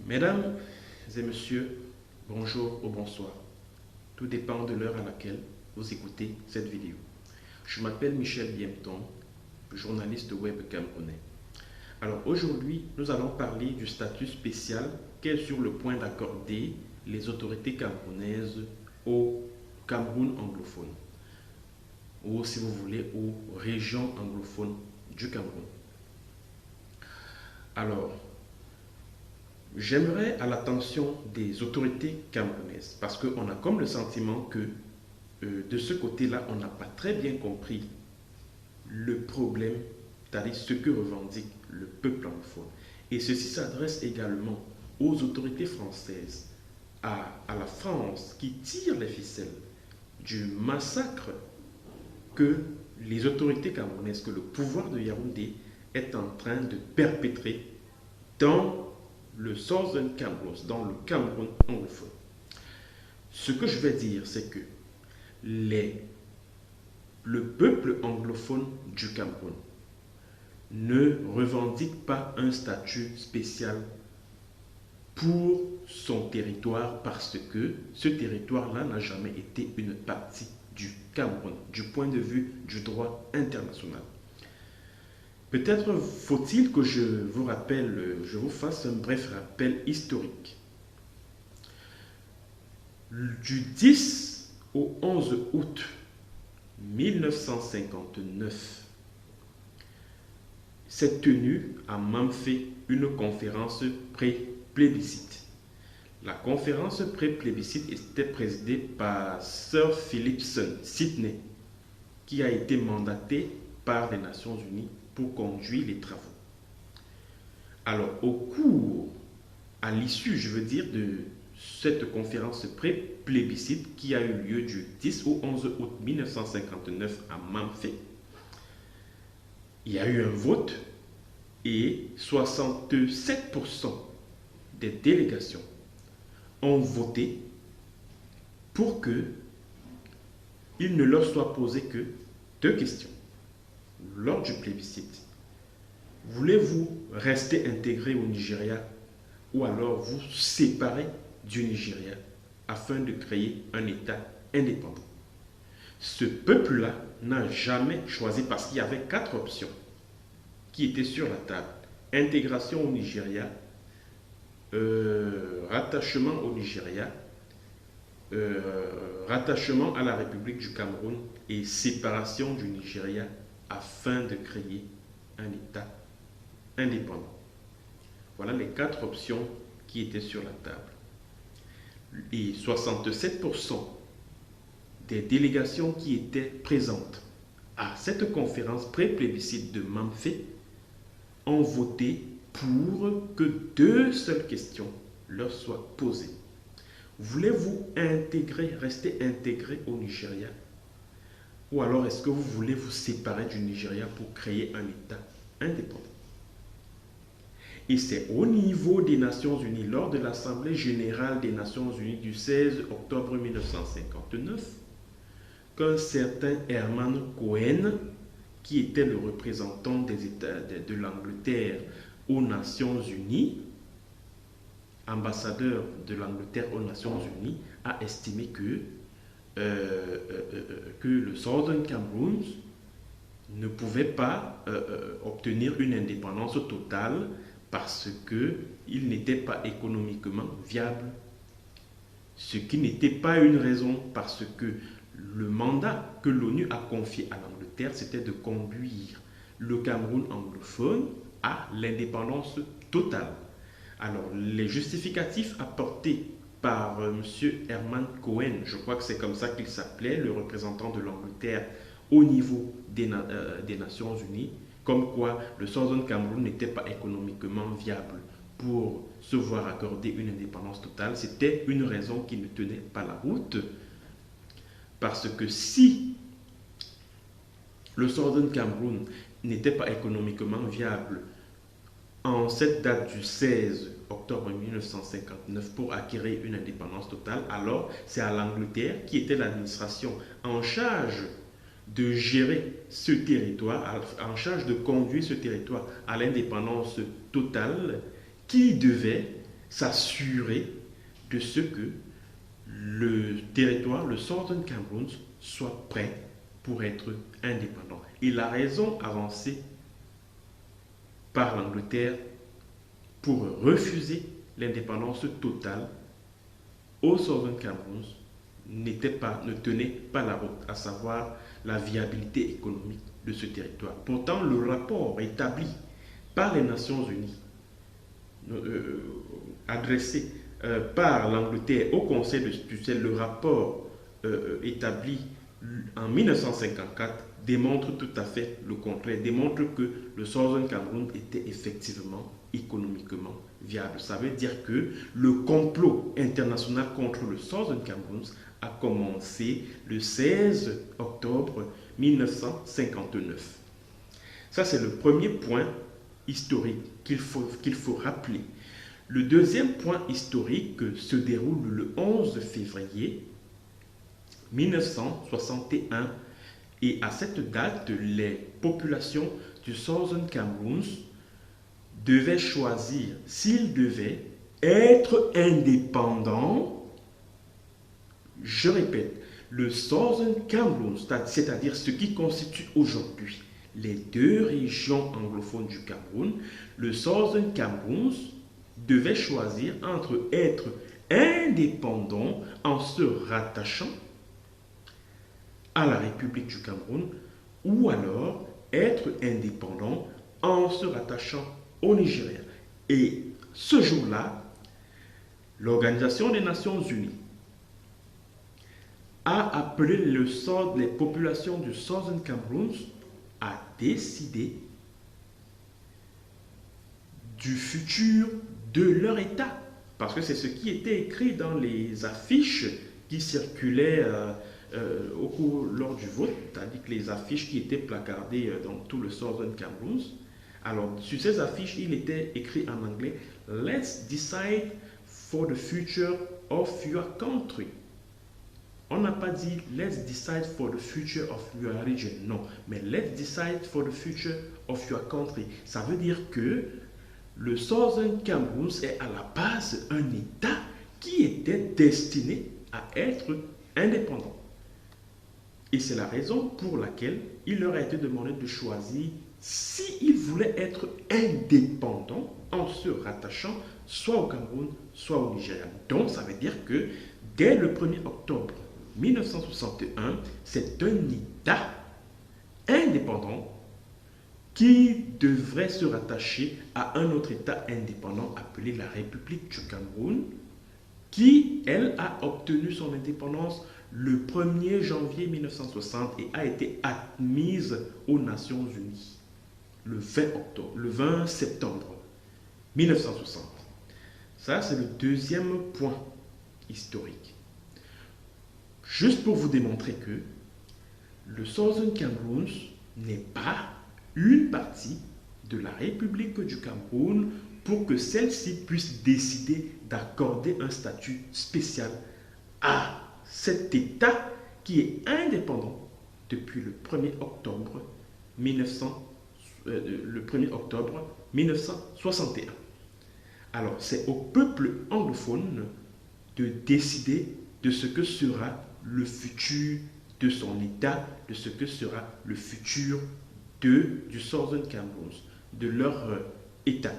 Mesdames et messieurs, bonjour ou bonsoir. Tout dépend de l'heure à laquelle vous écoutez cette vidéo. Je m'appelle Michel Biemton, journaliste web camerounais. Alors aujourd'hui, nous allons parler du statut spécial qu'est sur le point d'accorder les autorités camerounaises au Cameroun anglophone, ou si vous voulez, aux régions anglophones du Cameroun. Alors, j'aimerais à l'attention des autorités camerounaises, parce qu'on a comme le sentiment que de ce côté-là, on n'a pas très bien compris le problème, c'est-à-dire ce que revendique le peuple anglophone. Et ceci s'adresse également aux autorités françaises, à la France qui tire les ficelles du massacre que les autorités camerounaises, que le pouvoir de Yaoundé est en train de perpétrer dans le Southern Cameroon, dans le Cameroun anglophone. Ce que je vais dire, c'est que le peuple anglophone du Cameroun ne revendique pas un statut spécial pour son territoire parce que ce territoire-là n'a jamais été une partie du Cameroun, du point de vue du droit international. Peut-être faut-il que je vous fasse un bref rappel historique. Du 10 au 11 août 1959, s'est tenue à Mamfé une conférence pré-plébiscite. La conférence pré-plébiscite était présidée par Sir Philipson Sidney, qui a été mandaté par les Nations Unies pour conduire les travaux. Alors, à l'issue, je veux dire, de cette conférence pré-plébiscite qui a eu lieu du 10 au 11 août 1959 à Mamfé, il y a eu un vote et 67% des délégations ont voté pour que il ne leur soit posé que deux questions lors du plébiscite. Voulez-vous rester intégré au Nigeria ou alors vous séparer du Nigeria afin de créer un État indépendant? Ce peuple-là n'a jamais choisi parce qu'il y avait quatre options qui étaient sur la table. Intégration au Nigeria, rattachement au Nigeria, rattachement à la République du Cameroun et séparation du Nigeria afin de créer un État indépendant. Voilà les quatre options qui étaient sur la table. Et 67% des délégations qui étaient présentes à cette conférence pré-plébiscite de Mamfé ont voté pour que deux seules questions leur soient posées. Voulez-vous rester intégré au Nigeria? Ou alors est-ce que vous voulez vous séparer du Nigeria pour créer un État indépendant? Et c'est au niveau des Nations Unies, lors de l'Assemblée générale des Nations Unies du 16 octobre 1959, qu'un certain Herman Cohen, qui était le représentant de l'Angleterre aux Nations Unies, ambassadeur de l'Angleterre aux Nations Unies, a estimé que le Southern Cameroun ne pouvait pas obtenir une indépendance totale parce qu'il n'était pas économiquement viable. Ce qui n'était pas une raison parce que le mandat que l'ONU a confié à l'Angleterre, c'était de conduire le Cameroun anglophone à l'indépendance totale. Alors, les justificatifs apportés par M. Herman Cohen, je crois que c'est comme ça qu'il s'appelait, le représentant de l'Angleterre au niveau des Nations Unies, comme quoi le Southern Cameroun n'était pas économiquement viable pour se voir accorder une indépendance totale, c'était une raison qui ne tenait pas la route. Parce que si le Southern Cameroun n'était pas économiquement viable en cette date du 16 octobre 1959 pour acquérir une indépendance totale, alors c'est à l'Angleterre qui était l'administration en charge de gérer ce territoire, en charge de conduire ce territoire à l'indépendance totale, qui devait s'assurer de ce que le territoire, le Southern Cameroun, soit prêt pour être indépendant. Et la raison avancée par l'Angleterre pour refuser l'indépendance totale au Southern Cameroun ne tenait pas la route, à savoir la viabilité économique de ce territoire. Pourtant, le rapport établi par les Nations Unies, adressé par l'Angleterre au Conseil de tutelle, le rapport établi en 1954 démontre tout à fait le contraire, démontre que le Southern Cameroun était effectivement économiquement viable. Ça veut dire que le complot international contre le Southern Cameroun a commencé le 16 octobre 1959. Ça, c'est le premier point historique qu'il faut rappeler. Le deuxième point historique se déroule le 11 février 1961 et à cette date, les populations du Southern Cameroun devaient choisir s'ils devaient être indépendants. Je répète, le Southern Cameroun, c'est-à-dire ce qui constitue aujourd'hui les deux régions anglophones du Cameroun, le Southern Cameroun devait choisir entre être indépendant en se rattachant à la République du Cameroun ou alors être indépendant en se rattachant au Nigeria. Et ce jour-là, l'Organisation des Nations Unies a appelé les populations du Southern Cameroun à décider du futur de leur État. Parce que c'est ce qui était écrit dans les affiches qui circulaient lors du vote, c'est-à-dire que les affiches qui étaient placardées dans tout le Southern Cameroun. Alors, sur ces affiches, il était écrit en anglais « Let's decide for the future of your country ». On n'a pas dit « Let's decide for the future of your region ». Non, mais « Let's decide for the future of your country ». Ça veut dire que le Southern Cameroun est à la base un État qui était destiné à être indépendant. Et c'est la raison pour laquelle il leur a été demandé de choisir s'ils voulaient être indépendants en se rattachant soit au Cameroun, soit au Nigeria. Donc, ça veut dire que dès le 1er octobre 1961, c'est un État indépendant qui devrait se rattacher à un autre État indépendant appelé la République du Cameroun, qui, elle, a obtenu son indépendance le 1er janvier 1960 et a été admise aux Nations Unies le 20 septembre 1960. Ça, c'est le deuxième point historique. Juste pour vous démontrer que le Southern Cameroun n'est pas une partie de la République du Cameroun pour que celle-ci puisse décider d'accorder un statut spécial à cet État qui est indépendant depuis le 1er octobre 1961. Alors, c'est au peuple anglophone de décider de ce que sera le futur de son État, de ce que sera le futur du Southern Cameroun, de leur État.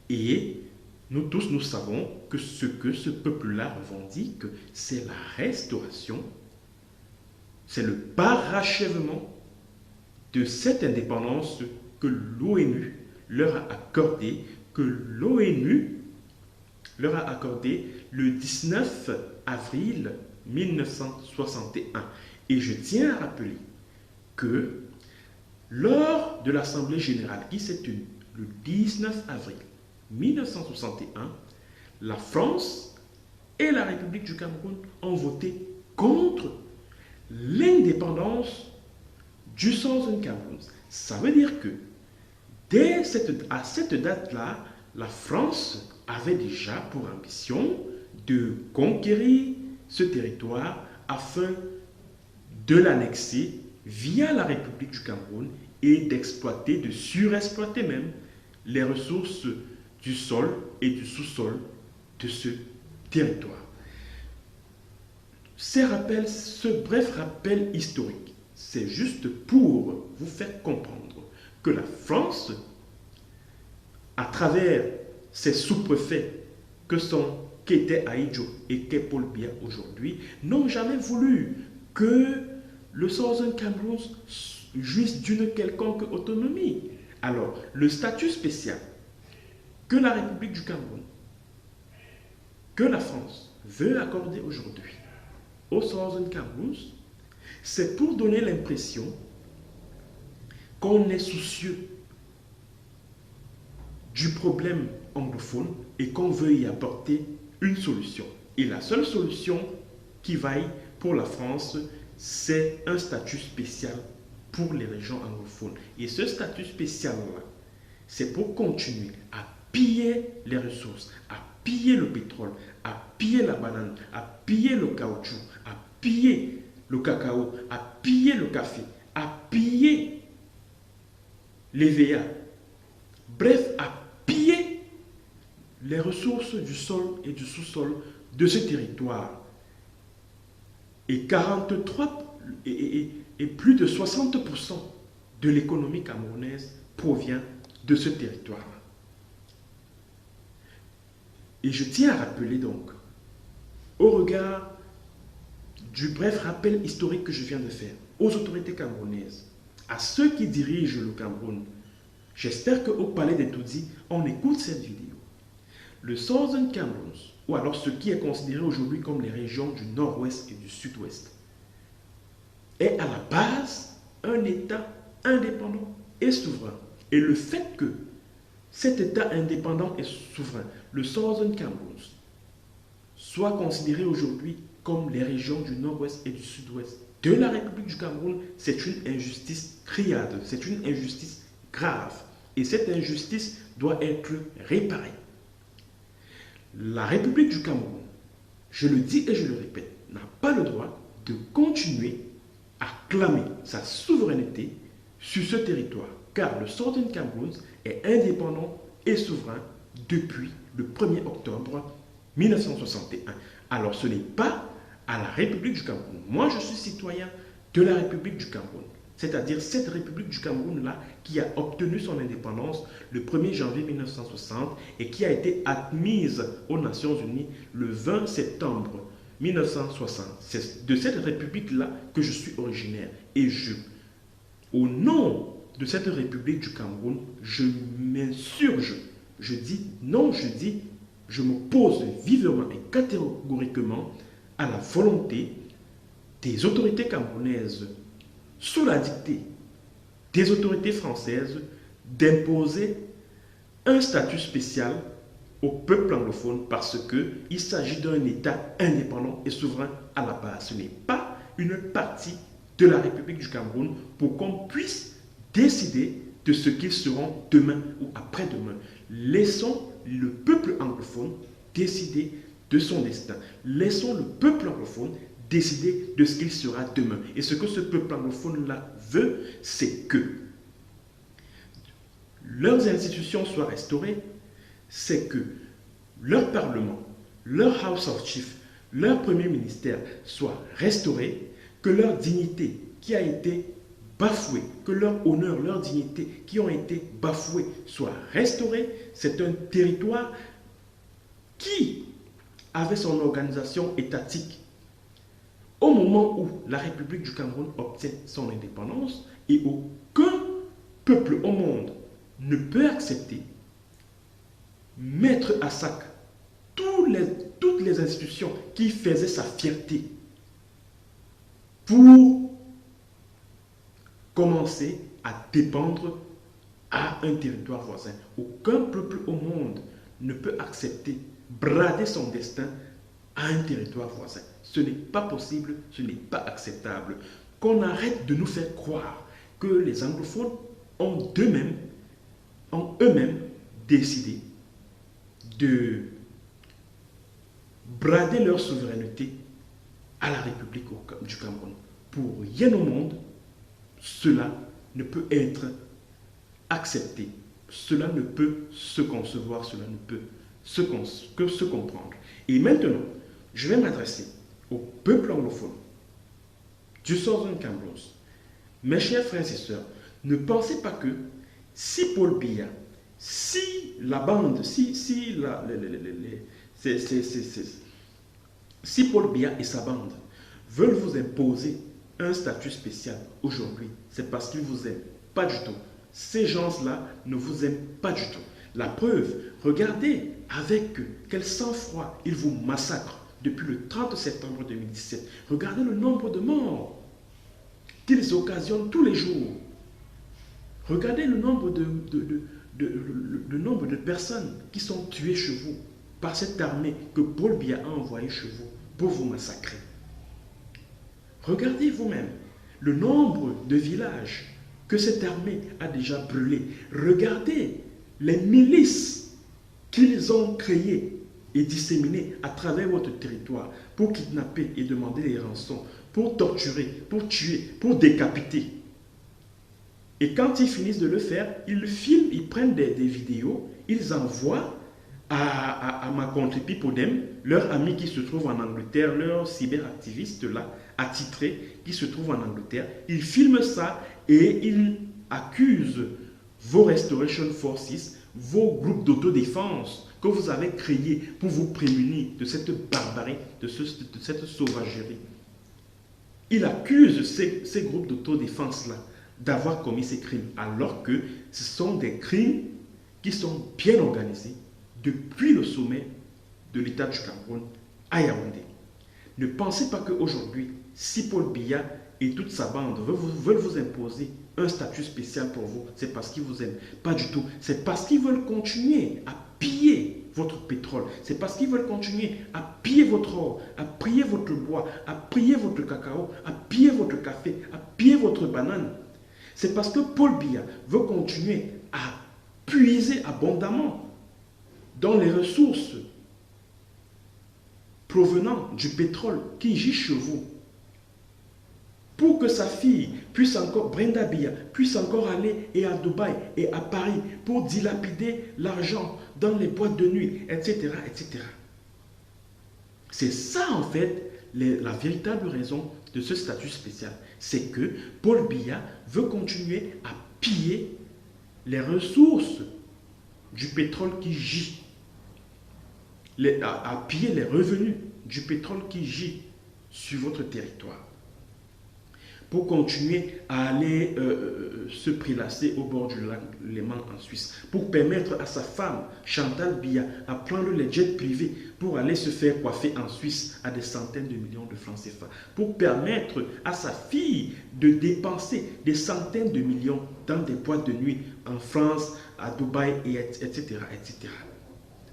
Et nous tous, nous savons que ce peuple-là revendique, c'est la restauration, c'est le parachèvement de cette indépendance que l'ONU leur a accordée, le 19 avril 1961. Et je tiens à rappeler que lors de l'Assemblée générale qui s'est tenue le 19 avril 1961, la France et la République du Cameroun ont voté contre l'indépendance du Southern Cameroun. Ça veut dire que à cette date-là, la France avait déjà pour ambition de conquérir ce territoire afin de l'annexer via la République du Cameroun et d'exploiter, de surexploiter même les ressources du sol et du sous-sol de ce territoire. Ce bref rappel historique, c'est juste pour vous faire comprendre que la France, à travers ses sous-préfets qu'étaient Ahidjo et qu'est Paul Biya aujourd'hui, n'ont jamais voulu que le Southern Cameroun jouisse d'une quelconque autonomie. Alors, le statut spécial que la République du Cameroun, que la France veut accorder aujourd'hui au Southern Cameroun, c'est pour donner l'impression qu'on est soucieux du problème anglophone et qu'on veut y apporter une solution. Et la seule solution qui vaille pour la France, c'est un statut spécial pour les régions anglophones. Et ce statut spécial-là, c'est pour continuer à piller les ressources, à piller le pétrole, à piller la banane, à piller le caoutchouc, à piller le cacao, à piller le café, à piller l'EVA. Bref, à piller les ressources du sol et du sous-sol de ce territoire. Et 43 et plus de 60% de l'économie camerounaise provient de ce territoire. Et je tiens à rappeler donc, au regard du bref rappel historique que je viens de faire, aux autorités camerounaises, à ceux qui dirigent le Cameroun, j'espère qu'au Palais des Toudis, on écoute cette vidéo. Le Southern Cameroun, ou alors ce qui est considéré aujourd'hui comme les régions du nord-ouest et du sud-ouest, est à la base un État indépendant et souverain. Et le fait que cet État indépendant et souverain, le Southern Cameroun, soit considéré aujourd'hui comme les régions du nord-ouest et du sud-ouest de la République du Cameroun, c'est une injustice criade, c'est une injustice grave. Et cette injustice doit être réparée. La République du Cameroun, je le dis et je le répète, n'a pas le droit de continuer à clamer sa souveraineté sur ce territoire, car le Southern Cameroun est indépendant et souverain depuis le 1er octobre 1961. Alors ce n'est pas à la République du Cameroun. Moi, je suis citoyen de la République du Cameroun, c'est-à-dire cette République du Cameroun-là qui a obtenu son indépendance le 1er janvier 1960 et qui a été admise aux Nations Unies le 20 septembre 1960. C'est de cette République-là que je suis originaire. Et au nom de cette République du Cameroun, je m'insurge. Je dis non, je m'oppose vivement et catégoriquement à la volonté des autorités camerounaises, sous la dictée des autorités françaises, d'imposer un statut spécial au peuple anglophone parce qu'il s'agit d'un État indépendant et souverain à la base. Ce n'est pas une partie de la République du Cameroun pour qu'on puisse décider de ce qu'ils seront demain ou après-demain. Laissons le peuple anglophone décider de son destin. Laissons le peuple anglophone décider de ce qu'il sera demain. Et ce que ce peuple anglophone-là veut, c'est que leurs institutions soient restaurées, c'est que leur parlement, leur House of Chiefs, leur premier ministère soient restaurés, que leur dignité qui a été bafouée, que leur honneur, leur dignité qui ont été bafouées soient restaurées. C'est un territoire qui avait son organisation étatique au moment où la République du Cameroun obtient son indépendance et aucun peuple au monde ne peut accepter mettre à sac toutes les institutions qui faisaient sa fierté pour commencer à dépendre à un territoire voisin. Aucun peuple au monde ne peut accepter brader son destin à un territoire voisin. Ce n'est pas possible, ce n'est pas acceptable. Qu'on arrête de nous faire croire que les anglophones ont eux-mêmes décidé de brader leur souveraineté à la République du Cameroun. Pour rien au monde, cela ne peut être accepté. Cela ne peut se concevoir, cela ne peut se comprendre. Et maintenant, je vais m'adresser au peuple anglophone du Southern Cameroun. Mes chers frères et sœurs, ne pensez pas que si Paul Biya, si la bande, si Paul Biya et sa bande veulent vous imposer un statut spécial aujourd'hui, c'est parce qu'ils vous aiment. Pas du tout. Ces gens-là ne vous aiment pas du tout. La preuve, regardez avec quel sang-froid ils vous massacrent depuis le 30 septembre 2017. Regardez le nombre de morts qu'ils occasionnent tous les jours. Regardez le nombre le nombre de personnes qui sont tuées chez vous par cette armée que Paul Biya a envoyée chez vous pour vous massacrer. Regardez vous-même le nombre de villages que cette armée a déjà brûlés. Regardez les milices qu'ils ont créées et disséminées à travers votre territoire pour kidnapper et demander des rançons, pour torturer, pour tuer, pour décapiter. Et quand ils finissent de le faire, ils le filment, ils prennent des vidéos, ils envoient à Makonte Pipodem, leur ami qui se trouve en Angleterre, leur cyberactiviste là, attitré, qui se trouve en Angleterre. Ils filment ça et ils accusent vos Restoration Forces, vos groupes d'autodéfense que vous avez créés pour vous prémunir de cette barbarie, de cette sauvagerie. Ils accusent ces groupes d'autodéfense là d'avoir commis ces crimes, alors que ce sont des crimes qui sont bien organisés depuis le sommet de l'État du Cameroun à Yaoundé. Ne pensez pas qu'aujourd'hui, si Paul Biya et toute sa bande veulent vous imposer un statut spécial pour vous, c'est parce qu'ils vous aiment. Pas du tout. C'est parce qu'ils veulent continuer à piller votre pétrole. C'est parce qu'ils veulent continuer à piller votre or, à piller votre bois, à piller votre cacao, à piller votre café, à piller votre banane. C'est parce que Paul Biya veut continuer à puiser abondamment dans les ressources provenant du pétrole qui gît chez vous, pour que sa fille puisse encore, Brenda Biya, puisse encore aller et à Dubaï et à Paris pour dilapider l'argent dans les boîtes de nuit, etc. etc. C'est ça en fait la véritable raison de ce statut spécial. C'est que Paul Biya veut continuer à piller les ressources du pétrole qui gît, à piller les revenus du pétrole qui gît sur votre territoire, pour continuer à aller se prélasser au bord du lac Léman en Suisse, pour permettre à sa femme, Chantal Biya, à prendre les jets privés pour aller se faire coiffer en Suisse à des centaines de millions de francs CFA, pour permettre à sa fille de dépenser des centaines de millions dans des boîtes de nuit en France, à Dubaï, etc., etc.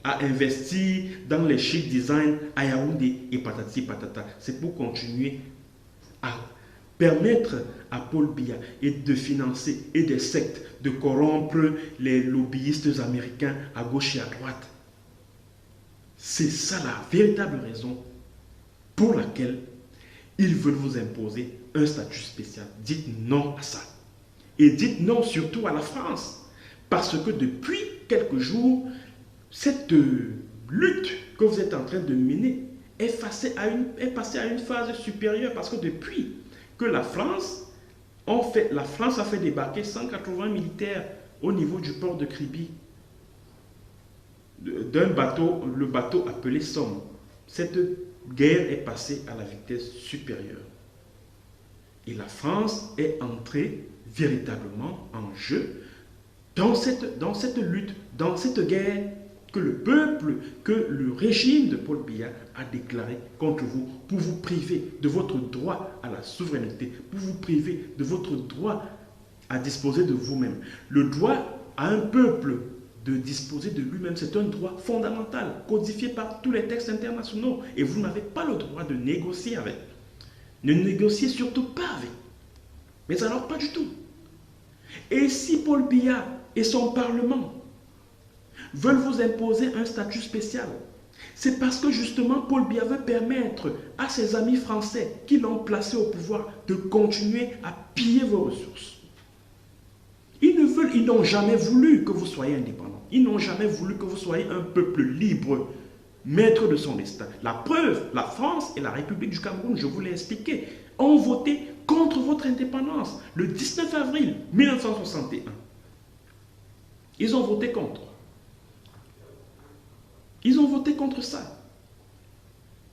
À investir dans les chic design à Yaoundé et patati patata. C'est pour continuer à permettre à Paul Biya et de financer et des sectes de corrompre les lobbyistes américains à gauche et à droite. C'est ça la véritable raison pour laquelle ils veulent vous imposer un statut spécial. Dites non à ça. Et dites non surtout à la France. Parce que depuis quelques jours, cette lutte que vous êtes en train de mener est passée à une phase supérieure. Parce que depuis que la France a fait débarquer 180 militaires au niveau du port de Kribi d'un bateau, le bateau appelé Somme. Cette guerre est passée à la vitesse supérieure. Et la France est entrée véritablement en jeu dans cette lutte, dans cette guerre que le peuple, que le régime de Paul Biya a déclaré contre vous, pour vous priver de votre droit à la souveraineté, pour vous priver de votre droit à disposer de vous-même. Le droit à un peuple de disposer de lui-même, c'est un droit fondamental, codifié par tous les textes internationaux. Et vous n'avez pas le droit de négocier avec. Ne négociez surtout pas avec. Mais alors pas du tout. Et si Paul Biya et son Parlement veulent vous imposer un statut spécial, c'est parce que justement Paul Biya veut permettre à ses amis français qui l'ont placé au pouvoir de continuer à piller vos ressources. Ils n'ont jamais voulu que vous soyez indépendants. Ils n'ont jamais voulu que vous soyez un peuple libre, maître de son destin. La preuve, la France et la République du Cameroun, je vous l'ai expliqué, ont voté contre votre indépendance le 19 avril 1961. Ils ont voté contre. Ils ont voté contre ça.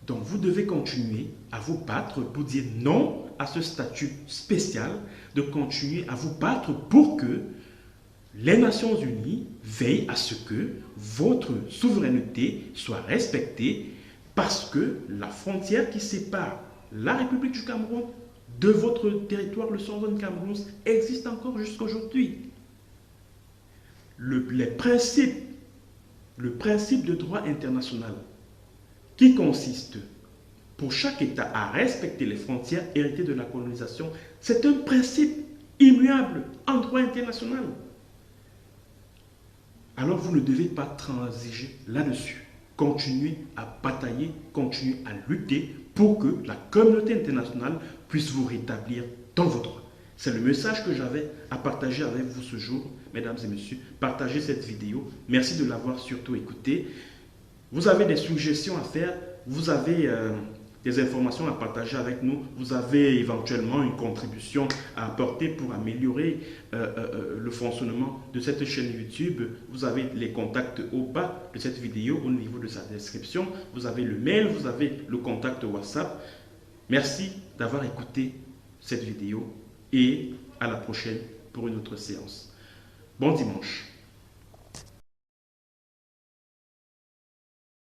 Donc vous devez continuer à vous battre pour dire non à ce statut spécial, de continuer à vous battre pour que les Nations Unies veillent à ce que votre souveraineté soit respectée, parce que la frontière qui sépare la République du Cameroun de votre territoire, le Southern Cameroun, existe encore jusqu'à aujourd'hui. Le principe de droit international qui consiste pour chaque État à respecter les frontières héritées de la colonisation, c'est un principe immuable en droit international. Alors vous ne devez pas transiger là-dessus. Continuez à batailler, continuez à lutter pour que la communauté internationale puisse vous rétablir dans vos droits. C'est le message que j'avais à partager avec vous ce jour, mesdames et messieurs. Partagez cette vidéo. Merci de l'avoir surtout écoutée. Vous avez des suggestions à faire, vous avez des informations à partager avec nous, vous avez éventuellement une contribution à apporter pour améliorer le fonctionnement de cette chaîne YouTube. Vous avez les contacts au bas de cette vidéo, au niveau de sa description. Vous avez le mail, vous avez le contact WhatsApp. Merci d'avoir écouté cette vidéo et à la prochaine pour une autre séance. Bon dimanche.